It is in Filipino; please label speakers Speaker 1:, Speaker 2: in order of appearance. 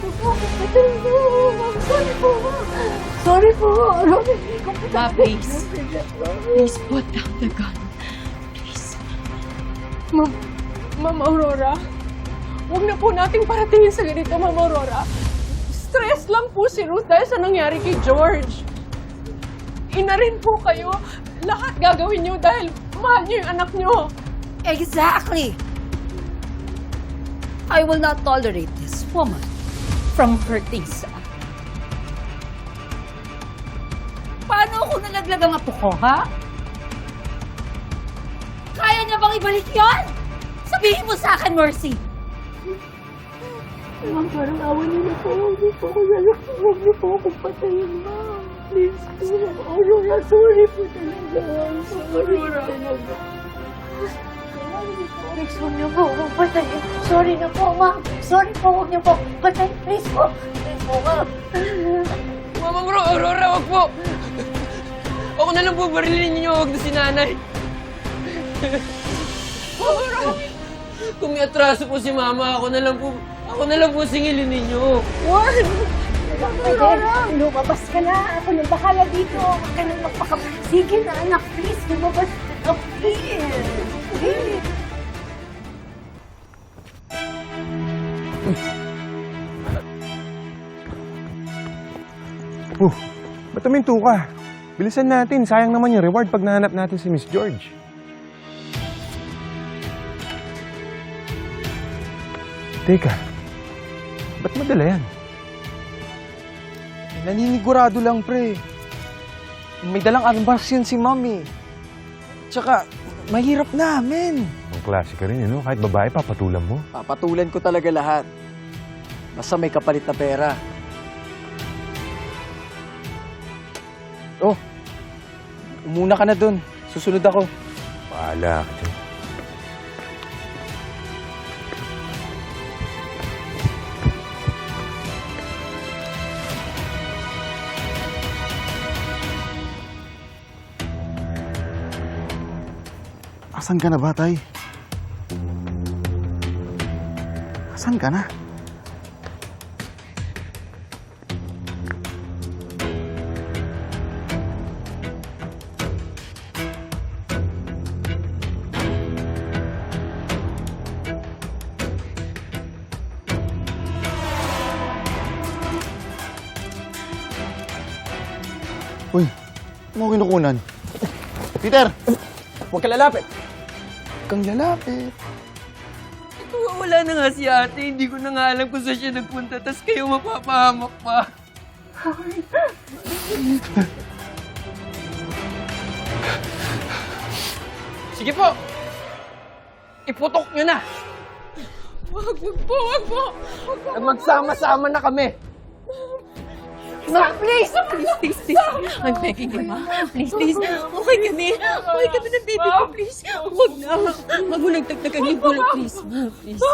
Speaker 1: Sorry po, ma'am. Sorry po.
Speaker 2: Ma, please. Please put down the gun. Please.
Speaker 3: Ma'am Aurora, huwag na po nating paratingin sa ganito, Ma'am Aurora. Stress lang po si Ruth dahil sa nangyari kay George. Ina rin po kayo. Lahat gagawin niyo dahil mahal niyo yung anak niyo.
Speaker 1: Exactly. I will not tolerate this woman from hurting Sam. Paano ako nalaglag ang apo ko, ha? Kaya niya bang ibalik yon? Sabihin mo sa akin, Mercy. Ma'am, parang awan niyo na po. Huwag niyo po ako lalaki. Huwag niyo po akong patayin, ma'am. Please po. Aurora, sorry po talaga. Aurora. Please, huwag niyo po akong patayin. Sorry na po, ma'am. Sorry po, huwag niyo po akong patayin. Please po. Please po, ma'am.
Speaker 3: Ma'am Aurora, wag po. Ako na lang po barilin niyo, wag na si nanay. Aurora! Kung may atraso po si mama, ako na lang po singilin ninyo.
Speaker 1: Juan! Aurora! Lumabas ka na. Ako nang bahala dito. Huwag ka nang magpaka... Sige na, anak. Please, lumabas ka. Please. Please.
Speaker 4: Ba't tuminto ka? Bilisan natin. Sayang naman yung reward pag nahanap natin si Miss George. Teka, ba't madala yan?
Speaker 5: Naninigurado lang, pre. May dalang armas yun si Mami. Tsaka, mahirap na, men.
Speaker 4: Ang klase ka rin, Kahit babae, papatulan mo.
Speaker 5: Papatulan ko talaga lahat. Basta may kapalit na pera. Oh, umuna ka na dun. Susunod ako.
Speaker 4: Bahala ka dyan.
Speaker 6: Asan ka na ba, Tay? Asan ka na? Uy, ano ko kinukunan? Peter!
Speaker 5: Huwag ka lalapit. Huwag kang lalapit.
Speaker 3: Wala na nga si ate. Hindi ko na nga alam kung saan siya nagpunta. Tas kayo mapapahamak pa. Sige po. Iputok nyo na. Wag po. Magsama-sama na kami.
Speaker 2: Ma, please! Please. I'm begging you, Ma. Please. Okay kami. Okay kami ng baby ko, please. Huwag na. Huwag mo nagtagtagan yung bulak, please. Ma, please.